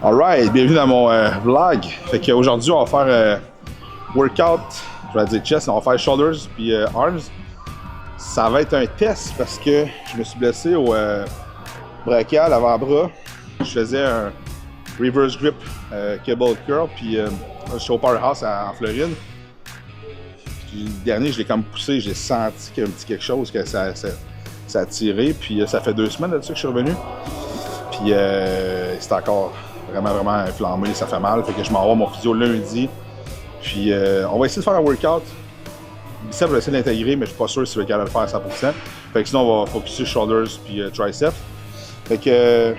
Alright, bienvenue dans mon vlog. Fait qu'aujourd'hui, on va faire workout, je vais dire chest, on va faire shoulders puis arms. Ça va être un test parce que je me suis blessé au brachial, avant-bras. Je faisais un reverse grip cable curl, puis je suis au Powerhouse en Floride. Puis le dernier, je l'ai comme poussé, j'ai senti qu'il y a un petit quelque chose, que ça a tiré. Puis ça fait 2 semaines là-dessus que je suis revenu. Puis c'est encore vraiment inflammé, ça fait mal. Fait que je m'envoie mon physio lundi. Puis on va essayer de faire un workout. Biceps, je vais essayer de l'intégrer, mais je suis pas sûr si je vais capable de le faire à 100%. Fait que sinon, on va focuser shoulders puis triceps. Fait que,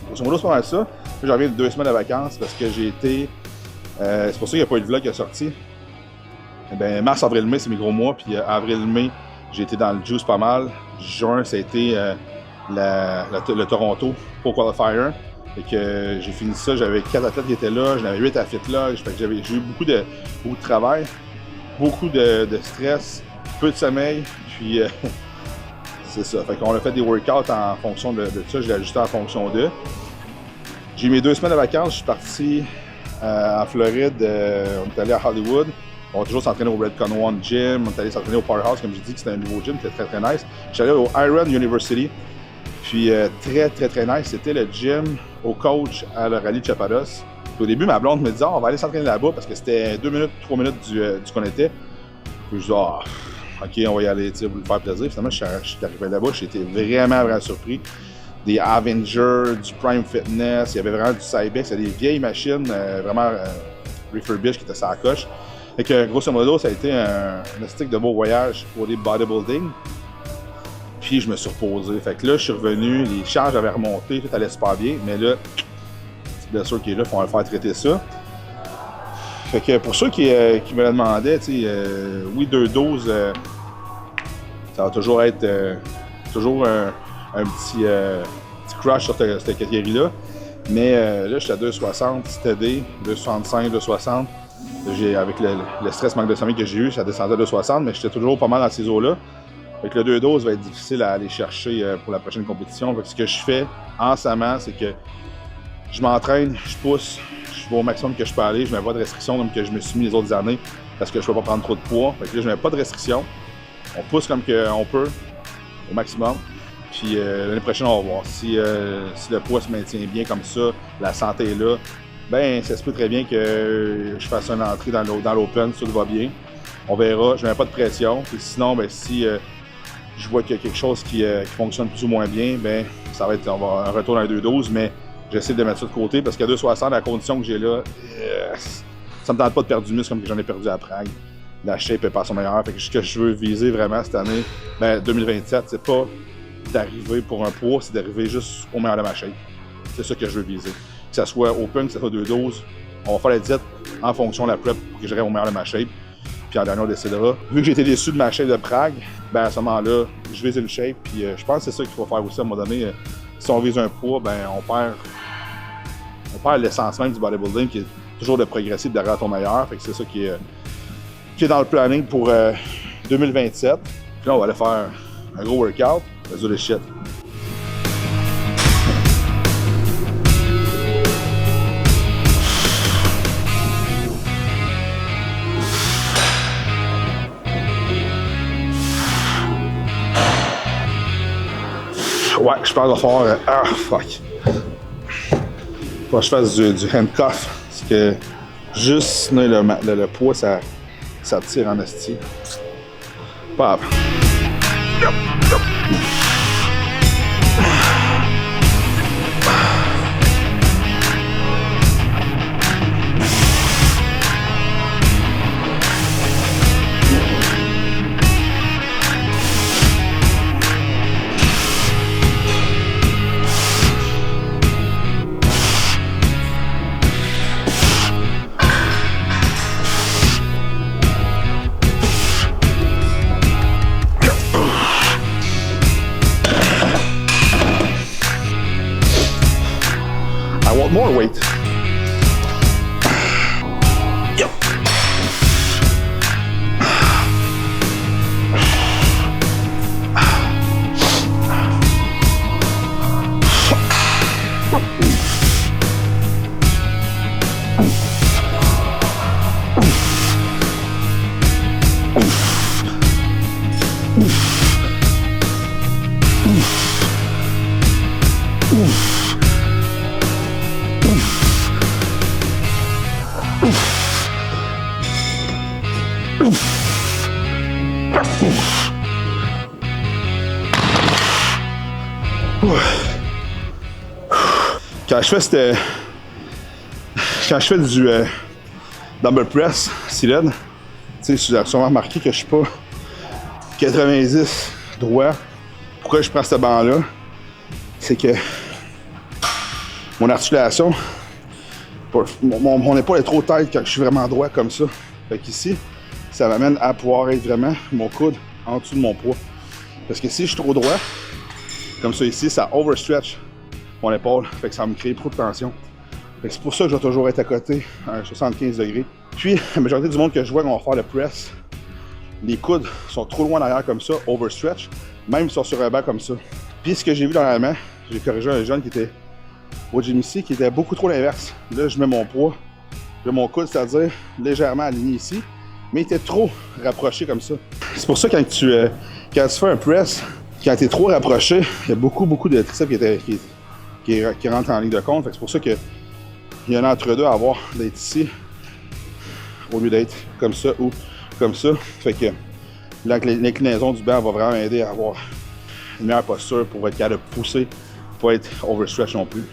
grosso modo, c'est pas mal ça. Là, j'en reviens de 2 semaines de vacances parce que j'ai été... c'est pour ça qu'il n'y a pas eu de vlog qui est sorti. Ben, mars, avril, mai, c'est mes gros mois. Puis avril, mai, j'ai été dans le juice pas mal. Juin, ça a été le Toronto Pro Qualifier. Fait que j'ai fini ça, j'avais 4 athlètes qui étaient là, j'en avais 8 à fit là. Fait que j'ai eu beaucoup de travail, beaucoup de stress, peu de sommeil. Puis c'est ça. Fait qu'on a fait des workouts en fonction de ça, je l'ai ajusté en fonction d'eux. J'ai eu mes 2 semaines de vacances, je suis parti en Floride, on est allé à Hollywood. On va toujours s'entraîner au Redcon One Gym, on est allé s'entraîner au Powerhouse, comme j'ai dit, que c'était un nouveau gym, c'était très nice. Je suis allé au Iron University, puis très nice. C'était le gym au coach à le rallye de Chapados. Puis au début, ma blonde me disait on va aller s'entraîner là-bas parce que c'était 2 minutes, 3 minutes du qu'on était. Puis je dis ok, on va y aller, pour lui faire plaisir. Finalement, je suis arrivé là-bas, j'étais vraiment surpris. Des Avengers, du Prime Fitness, il y avait vraiment du Cybex, il y a des vieilles machines vraiment refurbished qui étaient sur la coche. Fait que grosso modo, ça a été un stick de beau voyage pour les bodybuilding. Puis je me suis reposé. Fait que là, je suis revenu, les charges avaient remonté, tout allait super bien. Mais là, petite blessure qui est là, il faut le faire traiter ça. Fait que pour ceux qui me le demandaient, oui, 2 doses, ça va toujours être un petit crush sur cette catégorie-là. Mais là, j'étais à 2,60 TD, 2,65, 2,60. Avec le stress manque de sommeil que j'ai eu, ça descendait à 2,60, mais j'étais toujours pas mal dans ces eaux-là. Fait que le 2 doses va être difficile à aller chercher pour la prochaine compétition. Fait que ce que je fais en ce moment, c'est que je m'entraîne, je pousse, je vais au maximum que je peux aller, je mets pas de restrictions comme que je me suis mis les autres années parce que je peux pas prendre trop de poids. Fait que là, je mets pas de restrictions. On pousse comme qu'on peut, au maximum. Puis l'année prochaine, on va voir si le poids se maintient bien comme ça, la santé est là. Ben, ça se peut très bien que je fasse une entrée dans l'open, si tout va bien. On verra, je mets pas de pression. Puis sinon, ben, si je vois qu'il y a quelque chose qui fonctionne plus ou moins bien, ben, ça va être un retour dans les 2,12, mais j'essaie de mettre ça de côté parce qu'à 2,60, la condition que j'ai là, ça me tente pas de perdre du muscle comme que j'en ai perdu à Prague. La shape est pas son meilleur. Fait que ce que je veux viser vraiment cette année, ben, 2027, c'est pas d'arriver pour un poids, c'est d'arriver juste au meilleur de ma shape. C'est ça que je veux viser. Que ça soit open, que ça soit 2,12, on va faire la diète en fonction de la prep pour que j'arrive au meilleur de ma shape. Puis en dernier, on décidera. Vu que j'ai été déçu de ma shape de Prague, ben à ce moment-là, je vise une shape. Puis je pense que c'est ça qu'il faut faire aussi à un moment donné. Si on vise un poids, ben on perd l'essence même du bodybuilding qui est toujours de progresser derrière ton meilleur. Fait que c'est ça qui est dans le planning pour 2027. Puis là, on va aller faire un gros workout. Let's do this shit. Ouais, je pense qu'on va faire... fuck. Faut que je fasse du handcuff. Parce que juste le poids, ça tire en esti. Pas grave. More weight. Yep. Quand je fais du dumbbell press, si raide, tu sais, tu as sûrement remarqué que je suis pas 90 droit. Pourquoi je prends ce banc-là? C'est que mon articulation, mon épaule est trop tight quand je suis vraiment droit comme ça. Fait qu'ici, ça m'amène à pouvoir être vraiment mon coude en dessous de mon poids. Parce que si je suis trop droit, comme ça ici, ça overstretch mon épaule. Fait que ça me crée trop de tension. Fait que c'est pour ça que je dois toujours être à côté, à 75 degrés. Puis, la majorité du monde que je vois quand on va faire le press, les coudes sont trop loin derrière comme ça, overstretch, même s'ils sont sur un banc comme ça. Puis, ce que j'ai vu dernièrement, j'ai corrigé un jeune qui était au gym ici, qui était beaucoup trop l'inverse. Là, je mets mon poids, je mets mon coude, c'est-à-dire légèrement aligné ici, mais il était trop rapproché comme ça. C'est pour ça que quand tu fais un press, quand tu es trop rapproché, il y a beaucoup de triceps qui rentrent en ligne de compte. Fait que c'est pour ça qu'il y a un entre-deux à avoir, d'être ici, au lieu d'être comme ça ou comme ça. Fait que l'inclinaison du banc va vraiment aider à avoir une meilleure posture pour être capable de pousser, pas être overstretch non plus.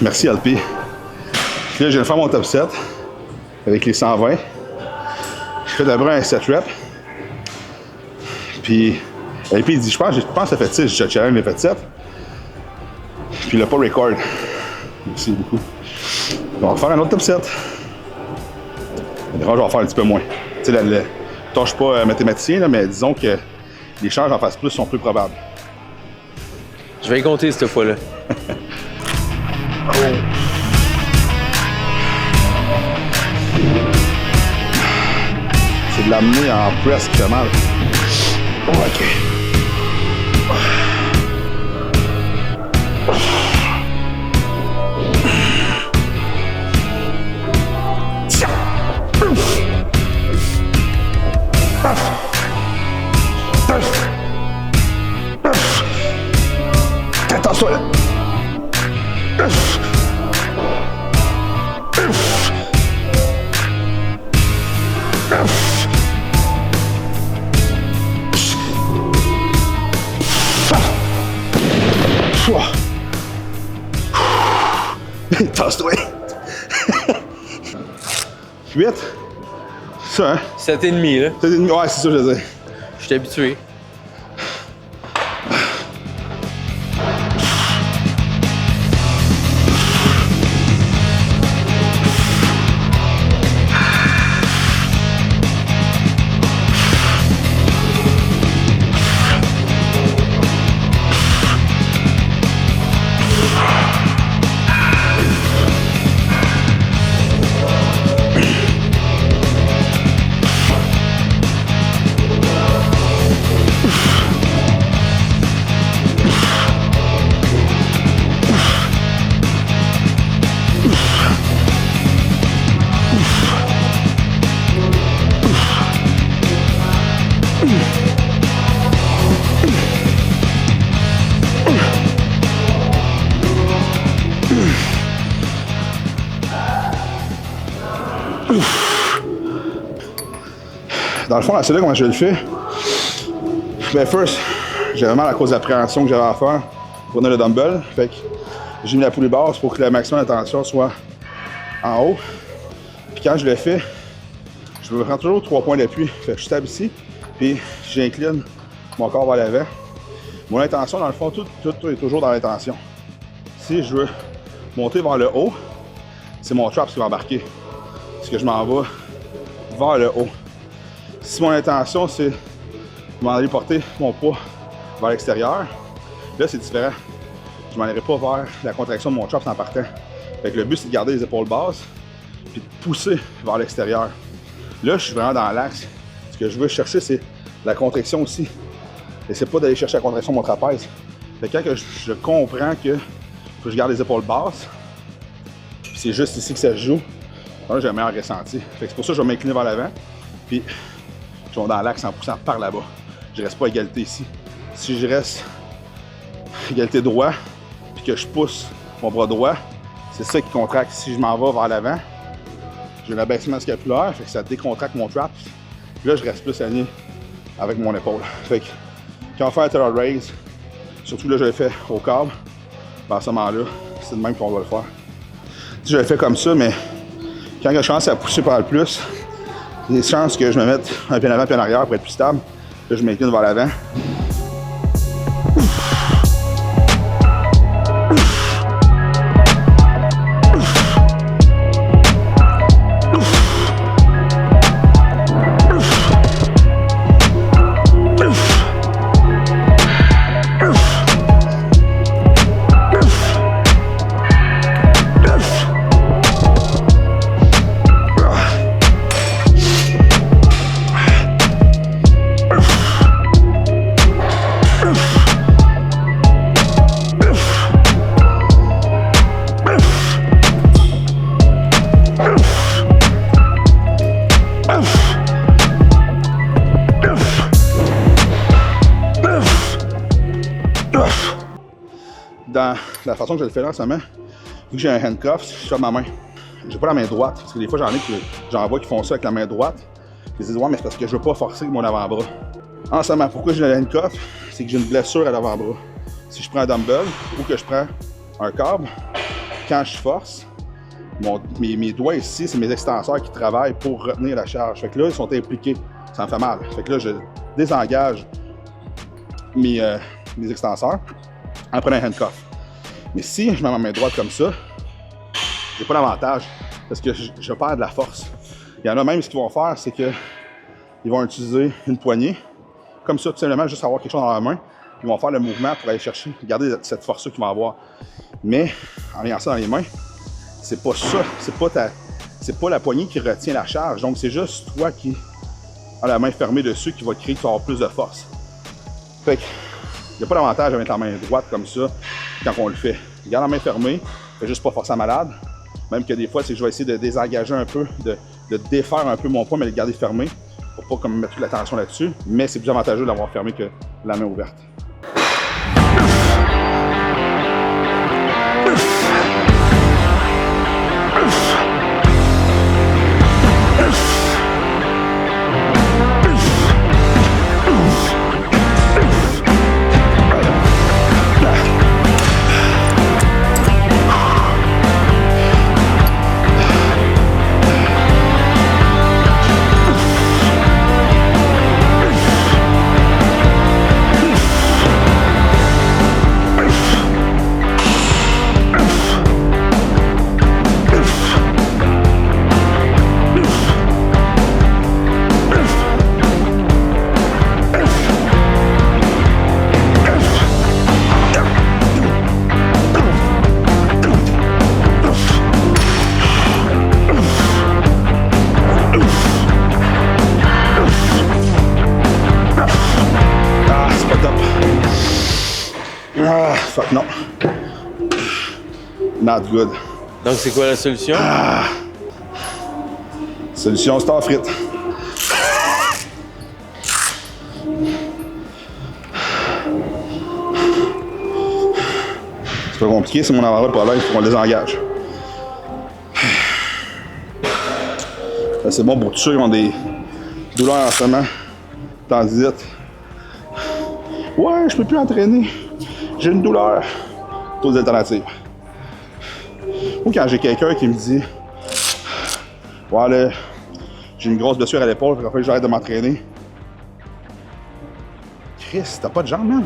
Merci LP. Puis là, je viens de faire mon top 7 avec les 120. Je fais d'abord un 7 reps. Puis LP il dit, je pense que ça fait 6. Je challenge les fait 7. Puis il n'a pas record. Merci beaucoup. On va faire un autre top 7. Je vais en faire un petit peu moins. Tu sais, je tâche pas mathématicien, là, mais disons que les changes en phase plus sont plus probables. Je vais y compter cette fois-là. C'est de l'amener en press qui fait mal. OK. Attention là. Tasse-toi. 8. Ça, hein? 7,5 là. 7,5. Ouais, c'est ça que je veux dire. Je suis habitué. Dans le fond, la celle-là, comment je le fais? Ben, first, j'avais mal à cause de l'appréhension que j'avais à faire pour donner le dumbbell. Fait que j'ai mis la poulie basse pour que le maximum de tension soit en haut. Puis quand je le fais, je me prends toujours 3 points d'appui. Fait que je tape ici, puis j'incline mon corps vers l'avant. Mon intention, dans le fond, tout est toujours dans l'intention. Si je veux monter vers le haut, c'est mon trap qui va embarquer. Parce que je m'en vais vers le haut. Si mon intention, c'est de m'en aller porter mon poids vers l'extérieur, là, c'est différent. Je m'en irai pas vers la contraction de mon traps en partant. Fait que le but, c'est de garder les épaules basses puis de pousser vers l'extérieur. Là, je suis vraiment dans l'axe. Ce que je veux chercher, c'est la contraction aussi. Et c'est pas d'aller chercher la contraction de mon trapèze. Fait que quand je comprends que faut que je garde les épaules basses, puis c'est juste ici que ça se joue, là, j'ai un meilleur ressenti. Fait que c'est pour ça que je vais m'incliner vers l'avant, puis je vais dans l'axe en poussant par là-bas. Je reste pas à égalité ici. Si je reste égalité droit, puis que je pousse mon bras droit, c'est ça qui contracte. Si je m'en vais vers l'avant, j'ai l'abaissement scapulaire, fait que ça décontracte mon trap. Puis là, je reste plus aligné avec mon épaule. Fait que quand on fait un tailor raise, surtout là, je le fais au câble, ben à ce moment-là, c'est de même qu'on va le faire. Je le fais comme ça, mais quand je commence à pousser par le plus, il y a des chances que je me mette un pied en avant, un pied en arrière pour être plus stable. Là, je m'incline vers l'avant. Dans la façon que je le fais là en ce moment, vu que j'ai un handcuff, je fais ma main. J'ai pas la main droite, parce que des fois j'en vois qui font ça avec la main droite. Ils disent ouais, mais c'est parce que je veux pas forcer mon avant-bras. En ce moment, pourquoi j'ai le handcuff? C'est que j'ai une blessure à l'avant-bras. Si je prends un dumbbell ou que je prends un câble, quand je force, mes doigts ici, c'est mes extenseurs qui travaillent pour retenir la charge. Fait que là, ils sont impliqués. Ça me fait mal. Fait que là, je désengage mes extenseurs en prenant un handcuff. Mais si je mets ma main droite comme ça, j'ai pas l'avantage parce que je perds de la force. Il y en a même, ce qu'ils vont faire, c'est qu'ils vont utiliser une poignée, comme ça, tout simplement, juste avoir quelque chose dans la main. Ils vont faire le mouvement pour aller chercher, garder cette force-là qu'ils vont avoir. Mais en ayant ça dans les mains, c'est pas ça. C'est pas la poignée qui retient la charge. Donc, c'est juste toi qui as la main fermée dessus qui va créer que tu vas avoir plus de force. Fait que, il n'y a pas d'avantage à mettre la main droite comme ça quand on le fait. Garde la main fermée, fais juste pas forcer à malade. Même que des fois, c'est que je vais essayer de désengager un peu, de défaire un peu mon poids, mais le garder fermé pour pas comme mettre toute l'attention là-dessus. Mais c'est plus avantageux de l'avoir fermé que la main ouverte. Fuck non. Not good. Donc, c'est quoi la solution? Solution star frites. C'est pas compliqué, c'est mon avant-bras le problème, il faut qu'on le désengage. C'est bon pour tous ceux qui ont des douleurs en ce moment. Tendinite. Ouais, je peux plus entraîner. J'ai une douleur. D'autres alternatives. Ou quand j'ai quelqu'un qui me dit ouais, là, j'ai une grosse blessure à l'épaule, il va falloir que j'arrête de m'entraîner. Chris, t'as pas de jambes, man?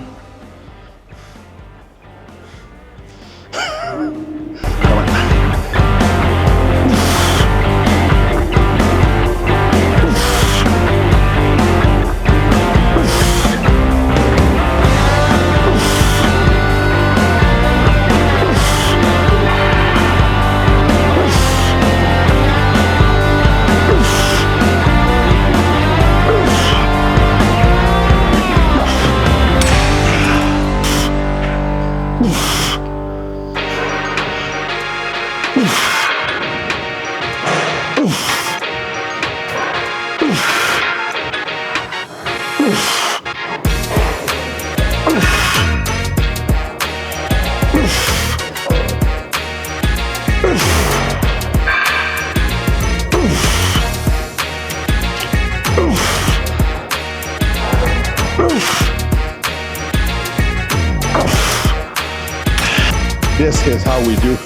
This is how we do.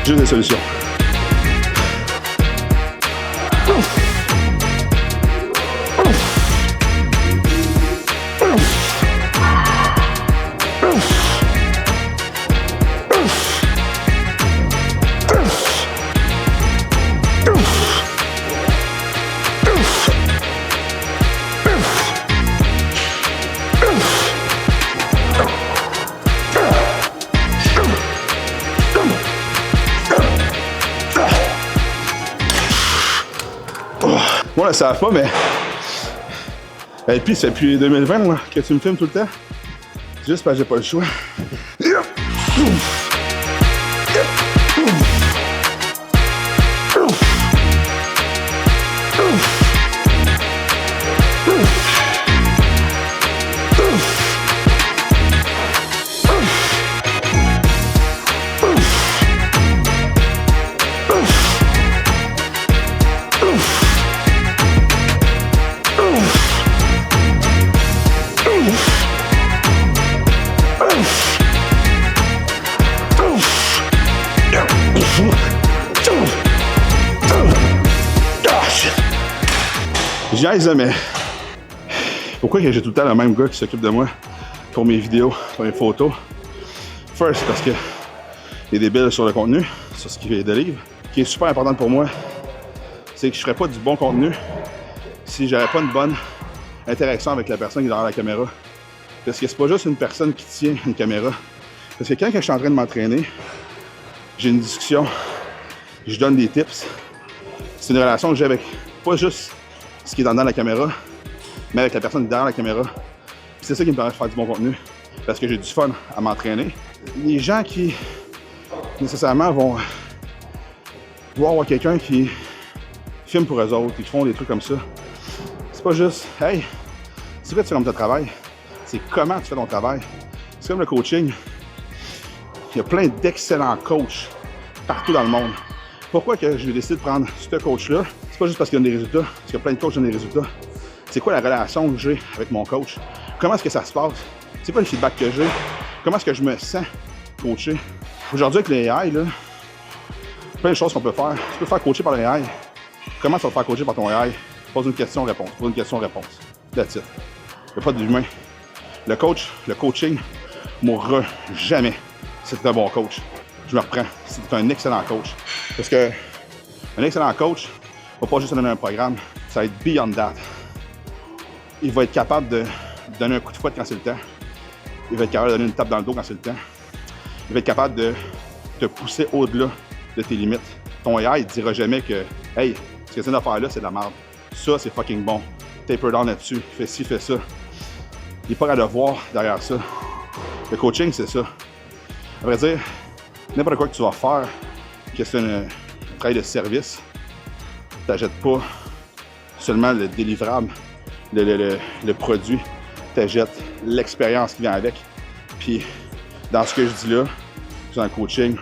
Juste des solutions. Moi, là, ça va pas, mais. Et puis, c'est depuis 2020 là, que tu me filmes tout le temps. Juste parce que j'ai pas le choix. J'y aise, mais pourquoi que j'ai tout le temps le même gars qui s'occupe de moi pour mes vidéos, pour mes photos? First, parce que il est débile sur le contenu, sur ce qu'il délivre. Ce qui est super important pour moi, c'est que je ferais pas du bon contenu si j'avais pas une bonne interaction avec la personne qui est derrière la caméra. Parce que c'est pas juste une personne qui tient une caméra. Parce que quand je suis en train de m'entraîner, j'ai une discussion, je donne des tips. C'est une relation que j'ai avec pas juste ce qui est dans la caméra, mais avec la personne derrière la caméra. C'est ça qui me permet de faire du bon contenu, parce que j'ai du fun à m'entraîner. Les gens qui, nécessairement, vont voir quelqu'un qui filme pour eux autres, qui font des trucs comme ça, c'est pas juste « Hey, c'est quoi tu fais comme ton travail? » C'est comment tu fais ton travail. C'est comme le coaching. Il y a plein d'excellents coachs partout dans le monde. Pourquoi que j'ai décidé de prendre ce coach-là? C'est pas juste parce qu'il donne des résultats, parce qu'il y a plein de coachs qui donnent des résultats. C'est quoi la relation que j'ai avec mon coach? Comment est-ce que ça se passe? C'est quoi le feedback que j'ai? Comment est-ce que je me sens coaché? Aujourd'hui, avec les AI, là, plein de choses qu'on peut faire. Tu peux te faire coacher par les AI. Comment tu vas te faire coacher par ton AI? Pose une question-réponse. Pose une question-réponse. That's it. Il n'y a pas d'humain. Le coach, le coaching, mourra jamais. C'est un bon coach. Je me reprends. C'est un excellent coach. Parce que un excellent coach va pas juste te donner un programme, ça va être beyond that. Il va être capable de donner un coup de fouet quand c'est le temps. Il va être capable de donner une tape dans le dos quand c'est le temps. Il va être capable de te pousser au-delà de tes limites. Ton AI, il te dira jamais que « Hey, ce que tu viens de faire là, c'est de la merde. Ça, c'est fucking bon. Taper down là-dessus. Fais ci, fais ça. » Il n'est pas à le voir derrière ça. Le coaching, c'est ça. À vrai dire, n'importe quoi que tu vas faire, que c'est un travail de service, tu n'achètes pas seulement le délivrable, le produit, tu achètes l'expérience qui vient avec. Puis, dans ce que je dis là, dans le coaching,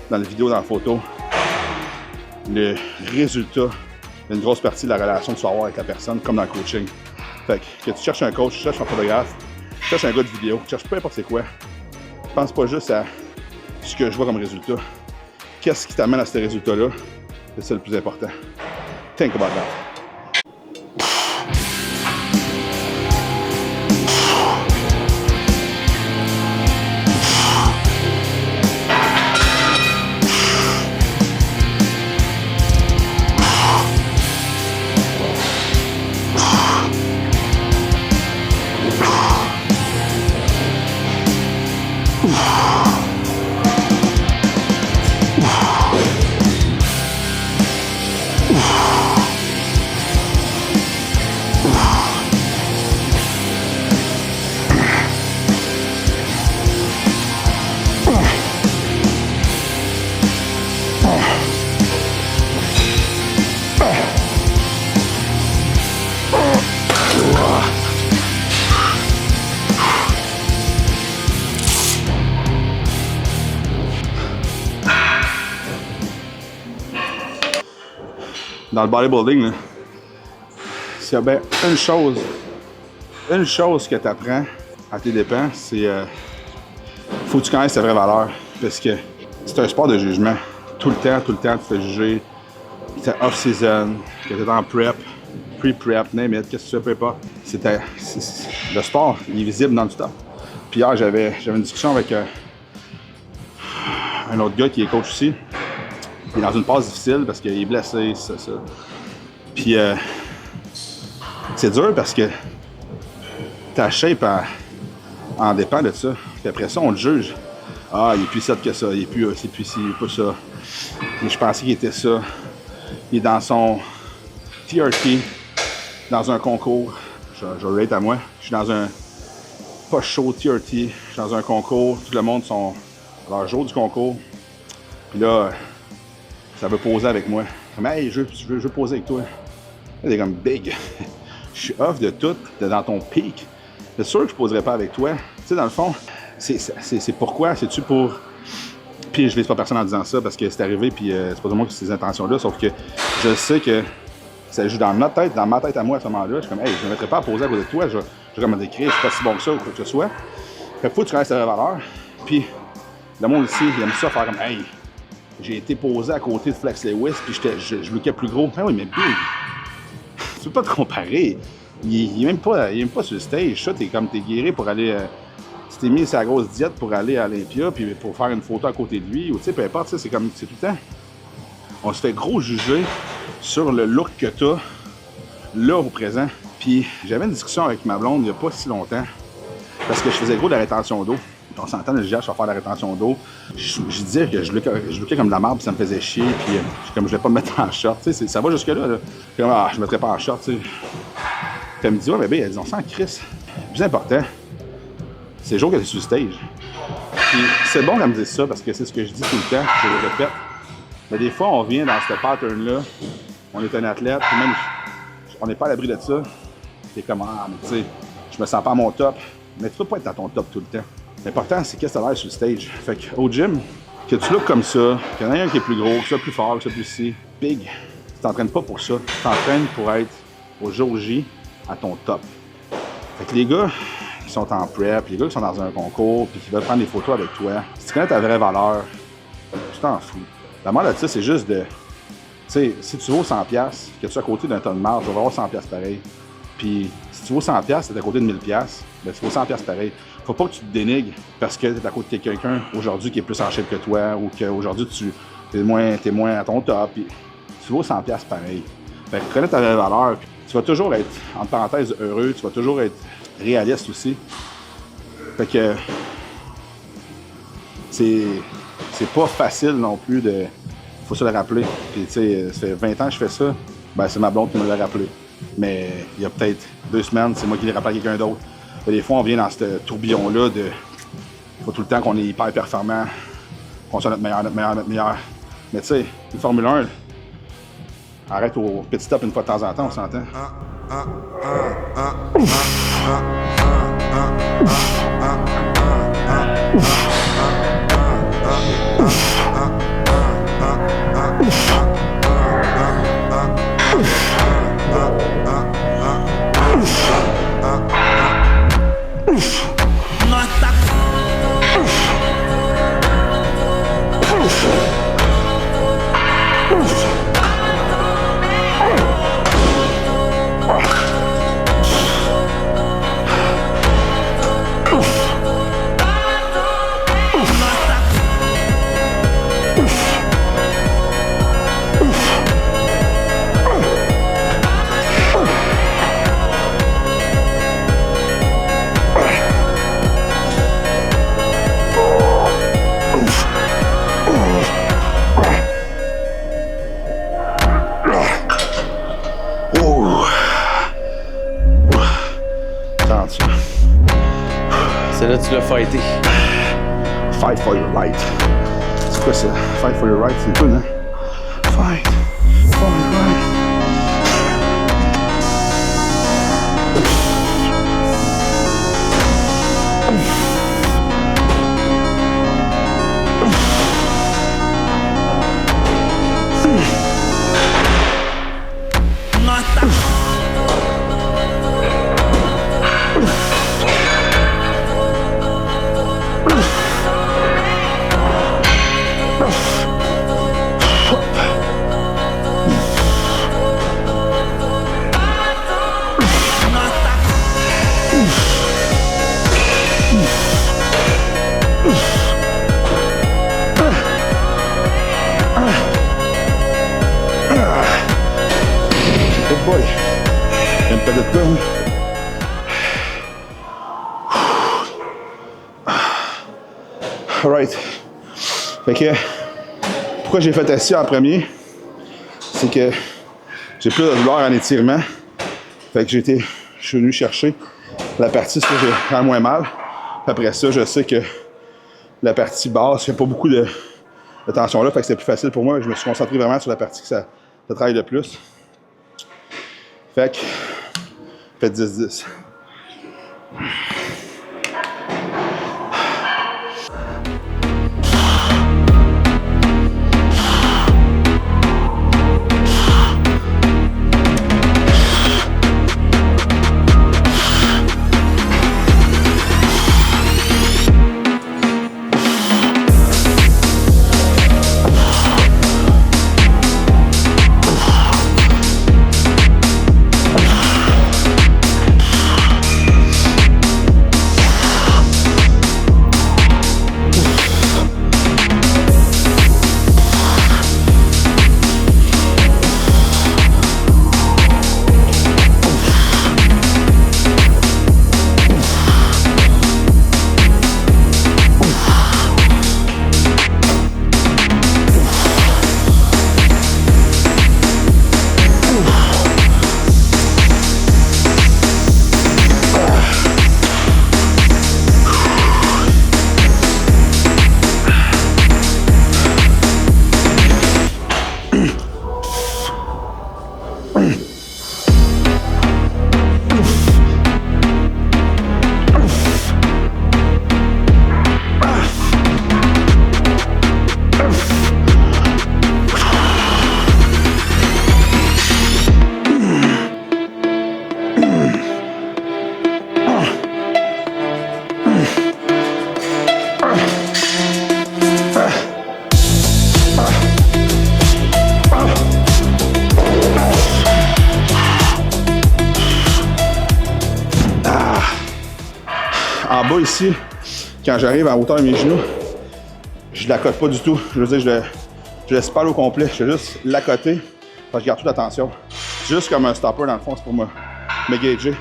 dans la vidéo, dans la photo, le résultat d'une grosse partie de la relation que tu vas avoir avec la personne, comme dans le coaching. Fait que tu cherches un coach, tu cherches un photographe, tu cherches un gars de vidéo, tu cherches peu importe c'est quoi. Pense pas juste à ce que je vois comme résultat. Qu'est-ce qui t'amène à ce résultat-là? C'est ça le plus important. Think about that. Dans le bodybuilding, s'il y a bien une chose que tu apprends à tes dépens, c'est faut que tu connaisses tes vraies valeurs. Parce que c'est un sport de jugement. Tout le temps, tu te fais juger. T'es off-season, que t'es en prep, pre-prep, name it, qu'est-ce que tu fais, peu importe. Le sport, il est visible dans le temps. Puis hier, j'avais une discussion avec un autre gars qui est coach aussi. Il est dans une passe difficile parce qu'il est blessé, ça. Puis c'est dur parce que ta shape en dépend de ça. Puis après ça, on le juge. Ah, il est plus ça que ça, il est plus ci, il est pas ça. Mais je pensais qu'il était ça. Il est dans son TRT, dans un concours. Je rate à moi. Je suis dans un pas chaud TRT. Je suis dans un concours. Tout le monde sont à leur jour du concours. Puis là, ça veut poser avec moi. Comme, hey, je veux poser avec toi. Elle est comme big. Je suis off de tout, dans ton pic. C'est sûr que je poserai pas avec toi. Tu sais, dans le fond, c'est pourquoi? C'est-tu pour. Puis je vise pas personne en disant ça parce que c'est arrivé, puis c'est pas tout le monde qui a ces intentions-là, sauf que je sais que ça joue dans ma tête à moi à ce moment-là. Je suis comme, hey, je ne me mettrai pas à poser à côté de toi, je vais comme me décrire, je suis pas si bon que ça ou quoi que ce soit. Fait que faut que tu connaisses tes valeurs. Puis le monde ici, il aime ça faire comme, hey, j'ai été posé à côté de Flex Lewis, puis je lookais plus gros. Ah oui, mais big! Tu peux pas te comparer. Il est même pas sur le stage. Ça, t'es guéri pour aller. Tu t'es mis sa grosse diète pour aller à Olympia, puis pour faire une photo à côté de lui, ou tu sais, peu importe, c'est tout le temps. On se fait gros juger sur le look que t'as, là, au présent. Puis j'avais une discussion avec ma blonde il y a pas si longtemps, parce que je faisais gros de la rétention d'eau. On s'entend, je disais, je vais faire de la rétention d'eau. Je disais que je lookais comme de la marde, puis ça me faisait chier, puis comme je voulais pas me mettre en short, tu sais, ça va jusque-là. Là. Comme, je me mettrais pas en short, tu sais. Puis elle me dit, ouais, bébé, elle dit, on sent Chris. Le plus important, c'est le jour que tu es sur le stage. Puis c'est bon qu'elle me dise ça, parce que c'est ce que je dis tout le temps, je le répète. Mais des fois, on vient dans ce pattern-là, on est un athlète, puis même, on n'est pas à l'abri de ça. T'es comme, mais tu sais, je me sens pas à mon top. Mais tu peux pas être à ton top tout le temps. L'important, c'est qu'est-ce que tu as l'air sur le stage. Fait qu'au gym, que tu looks comme ça, qu'il y en a un qui est plus gros, que ça plus fort, que ça plus si, big, tu t'entraînes pas pour ça. Tu t'entraînes pour être au jour J à ton top. Fait que les gars qui sont en prep, les gars qui sont dans un concours, puis qui veulent prendre des photos avec toi, si tu connais ta vraie valeur, tu t'en fous. La mode de ça, c'est juste de. Tu sais, si tu vaux 100$, que tu es à côté d'un ton de marge, tu vas avoir 100$ pareil. Puis si tu vaux 100$, tu es à côté de 1000$, ben tu vaux 100$ pareil. Faut pas que tu te dénigres parce que tu es à côté de quelqu'un aujourd'hui qui est plus en shape que toi ou qu'aujourd'hui tu es moins à ton top. Puis tu vaux 100$ pareil. Fait que connais ta vraie valeur. Tu vas toujours être, entre parenthèses, heureux. Tu vas toujours être réaliste aussi. Fait que c'est pas facile non plus de. Faut se le rappeler. Puis tu sais, ça fait 20 ans que je fais ça. Ben c'est ma blonde qui me l'a rappelé. Mais il y a peut-être 2 semaines, c'est moi qui l'ai rappelé à quelqu'un d'autre. Et des fois, on vient dans ce tourbillon-là de. Il faut tout le temps qu'on est hyper performant, qu'on soit notre meilleur. Mais tu sais, une Formule 1, arrête au petit stop une fois de temps en temps, on s'entend. C'est là que tu l'as fighté. Fight for your right. C'est quoi ça? Fight for your right, c'est cool, hein? Fight for your right. boy. Il me peut-être pas, oui. Alright. Fait que, pourquoi j'ai fait assis en premier? C'est que j'ai plus de douleur en étirement. Fait que je suis venu chercher la partie que j'ai quand moins mal. Puis après ça, je sais que la partie basse, il n'y a pas beaucoup de tension là. Fait que c'est plus facile pour moi. Je me suis concentré vraiment sur la partie que ça travaille le plus. Fait que, faites 10-10. En bas ici, quand j'arrive en hauteur de mes genoux, je ne l'accote pas du tout. Je veux dire, je laisse pas au complet. Je fais juste l'accoter parce que je garde toute la tension. Juste comme un stopper dans le fond, c'est pour me gager.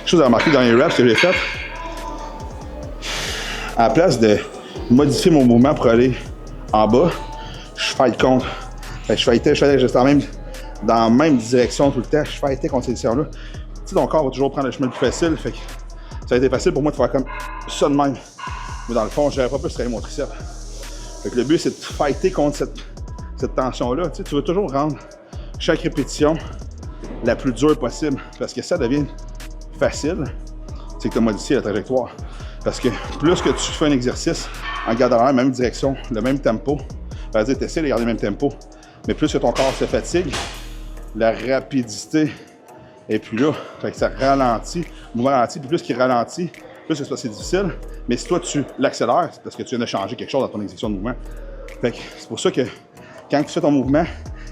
Vous avez remarqué dans les reps que j'ai fait, à la place de modifier mon mouvement pour aller en bas, je fight contre. Fait que je fightais juste dans la même direction tout le temps. Je fightais contre ces directions-là. Tu sais, ton corps va toujours prendre le chemin le plus facile. Fait que ça a été facile pour moi de faire comme ça de même. Mais dans le fond, je n'aurais pas pu travailler mon triceps. Fait que le but, c'est de fighter contre cette tension-là. Tu sais, tu veux toujours rendre chaque répétition la plus dure possible. Parce que ça devient facile, c'est que tu as modifié la trajectoire. Parce que plus que tu fais un exercice en gardant la même direction, le même tempo, c'est-à-dire tu essaies de garder le même tempo, mais plus que ton corps se fatigue, la rapidité est plus là. Fait que ça ralentit, le mouvement ralentit, puis plus qu'il ralentit, plus que c'est difficile. Mais si toi tu l'accélères, c'est parce que tu viens de changer quelque chose dans ton exécution de mouvement. Fait que c'est pour ça que quand tu fais ton mouvement,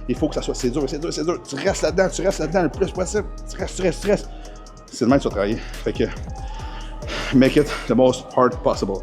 il faut que ça soit c'est dur. Tu restes là-dedans le plus possible. Tu restes. C'est le même que tu vas travailler. Fait que, make it the most hard possible.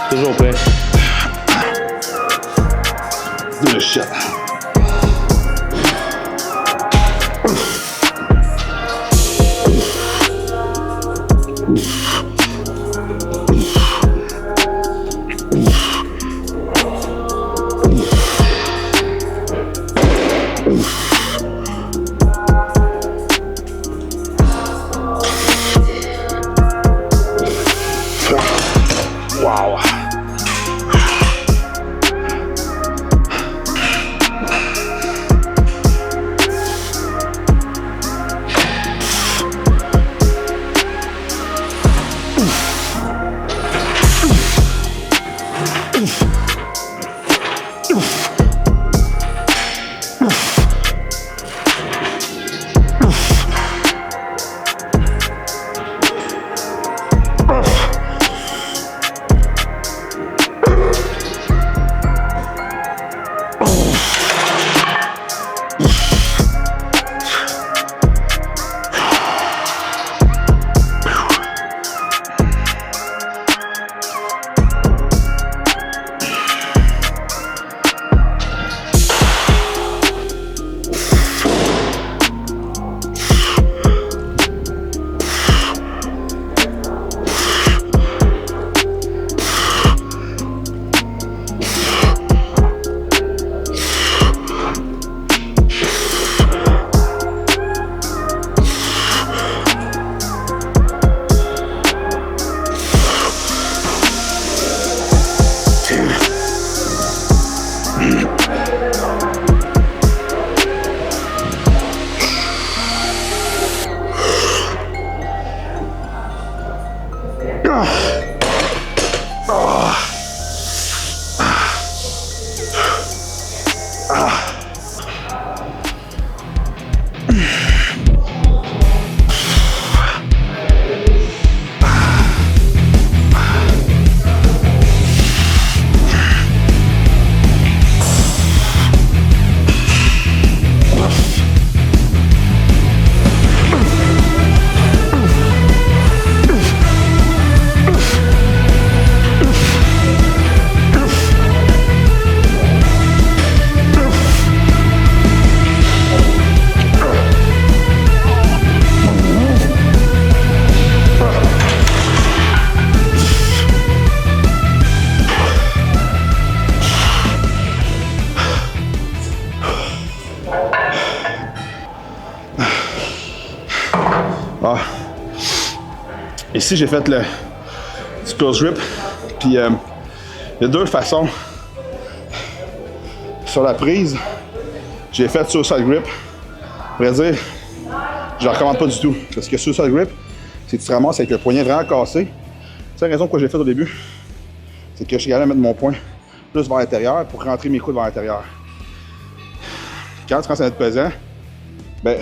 Toujours prêt. Do the shit. Wow. Ah. Ici, j'ai fait le close grip. Puis, il y a deux façons. Sur la prise, j'ai fait suicide grip. À vrai dire, je ne le recommande pas du tout. Parce que suicide grip, c'est que tu te ramasses avec le poignet vraiment cassé. C'est la raison pourquoi j'ai fait au début. C'est que je suis capable de mettre mon poing plus vers l'intérieur pour rentrer mes coudes vers l'intérieur. Quand tu commences à être pesant, ben,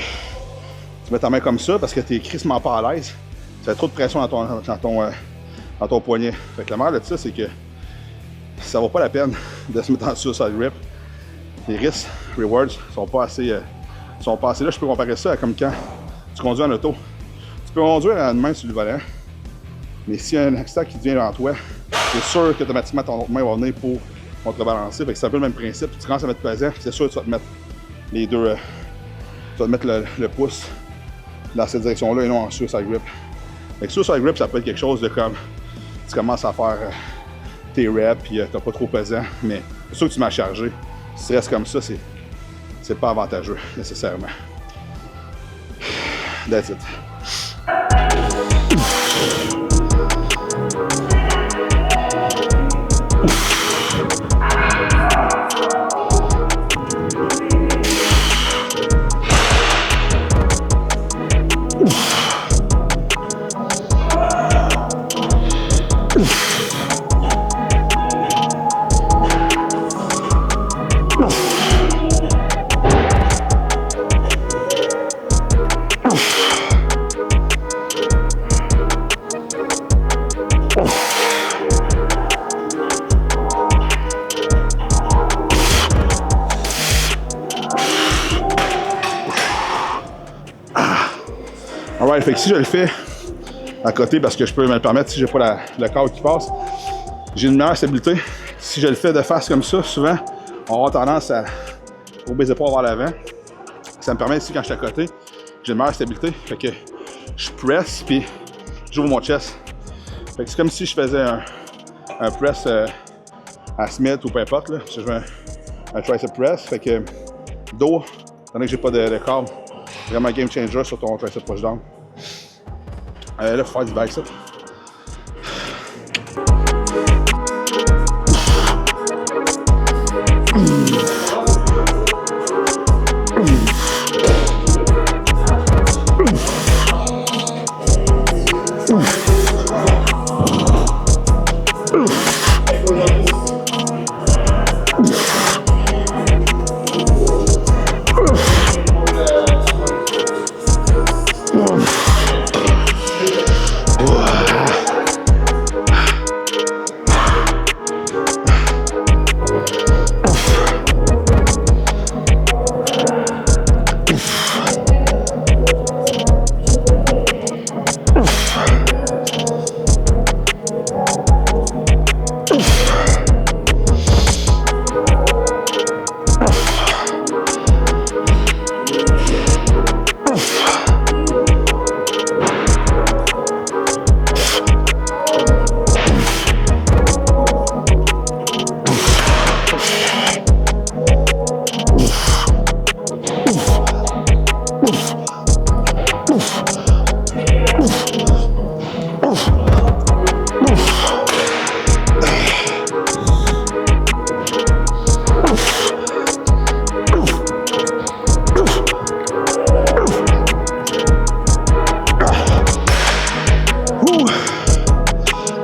tu mets ta main comme ça parce que tu es crissement pas à l'aise. Tu as trop de pression dans ton poignet. Fait que la meilleure de ça, c'est que ça vaut pas la peine de se mettre en suicide grip. Les risques, rewards sont pas assez là. Je peux comparer ça à comme quand tu conduis en auto. Tu peux conduire à une main sur le volant, mais s'il y a un accident qui vient devant toi, c'est sûr qu'automatiquement ton autre main va venir pour contrebalancer. Fait que c'est un peu le même principe. Tu commences à mettre pesant, c'est sûr que tu vas te mettre les deux. Tu vas te mettre le pouce dans cette direction-là et non en suicide grip. Fait que suicide grip, ça peut être quelque chose de comme tu commences à faire tes reps puis t'as pas trop pesant, mais c'est sûr que tu m'as chargé. Si tu restes comme ça, c'est pas avantageux nécessairement. That's it. Alright, fait que si je le fais à côté parce que je peux me le permettre si j'ai pas le corps qui passe, j'ai une meilleure stabilité. Si je le fais de face comme ça, souvent, on va avoir tendance à courber les épaules vers l'avant. Ça me permet ici, quand je suis à côté, j'ai une meilleure stabilité. Fait que je press, puis j'ouvre mon chest. Fait que c'est comme si je faisais un press à Smith ou peu importe. Là. Je fais un tricep press. Fait que dos, étant donné que j'ai pas de corps, vraiment game changer sur ton tricep pushdown. Là, il faut faire du bicep.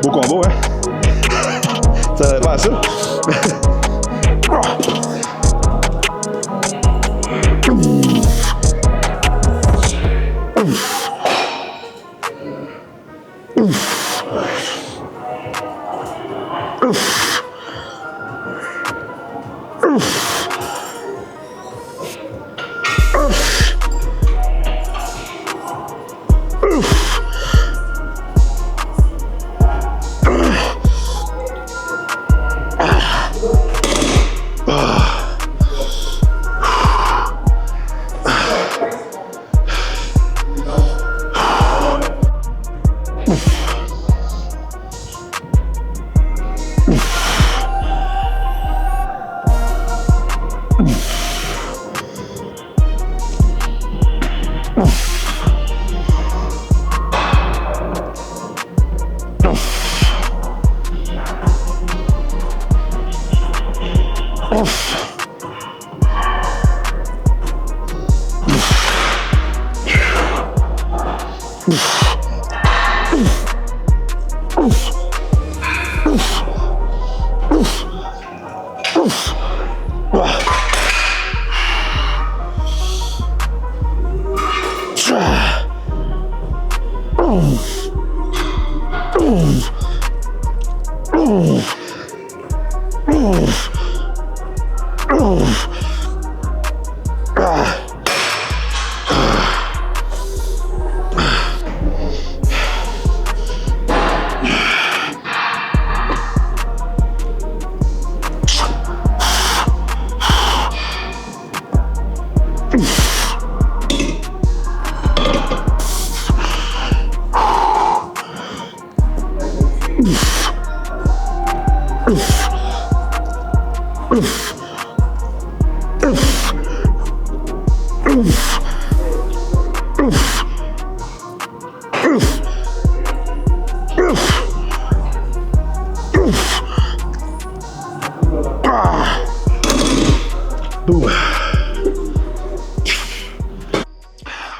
Beau combo, hein? Ça n'avait pas à ça.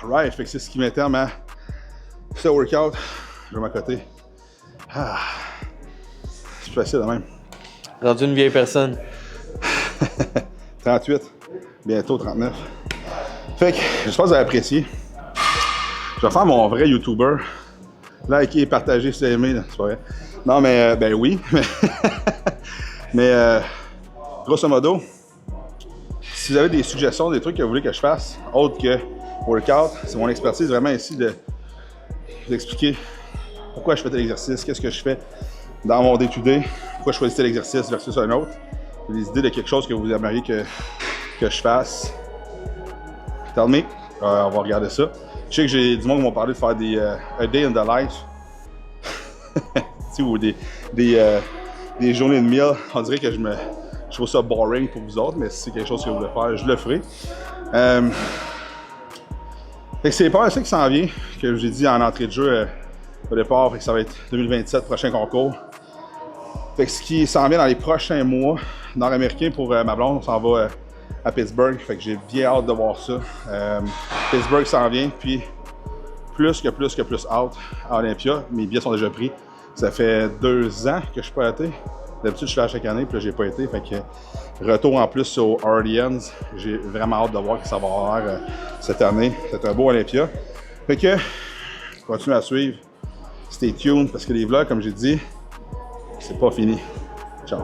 Right, fait que c'est ce qui m'éterme à ce workout. Je vais m'accoter. C'est facile de même. Rendu une vieille personne. 38, bientôt 39. Fait que j'espère que vous avez apprécié. Je vais faire mon vrai YouTuber. Likez, partagez si vous avez aimé, c'est pas vrai. Non, mais ben oui. Mais grosso modo, si vous avez des suggestions, des trucs que vous voulez que je fasse, autres que workout, c'est mon expertise vraiment ici d'expliquer pourquoi je fais tel exercice, qu'est-ce que je fais, dans mon day-to-day, pourquoi je choisis tel exercice versus un autre. Des idées de quelque chose que vous aimeriez que je fasse. Tell me, on va regarder ça. Je sais que j'ai du monde qui m'ont parlé de faire des a day in the life. Ou des journées de meal. On dirait que je trouve ça boring pour vous autres, mais si c'est quelque chose que vous voulez faire, je le ferai. Fait que c'est pas ça qui s'en vient, que j'ai dit en entrée de jeu au départ, fait que ça va être 2027, prochain concours. Fait que ce qui s'en vient dans les prochains mois, nord-américain pour ma blonde, on s'en va à Pittsburgh, fait que j'ai bien hâte de voir ça. Pittsburgh s'en vient, puis plus hâte à Olympia. Mes billets sont déjà pris. Ça fait 2 ans que je suis pas été. D'habitude, je suis là chaque année, puis là, j'ai pas été. Fait que retour en plus au Orleans. J'ai vraiment hâte de voir que ça va avoir cette année. C'est un beau Olympia. Fait que, continuez à suivre. Stay tuned, parce que les vlogs, comme j'ai dit, c'est pas fini. Ciao.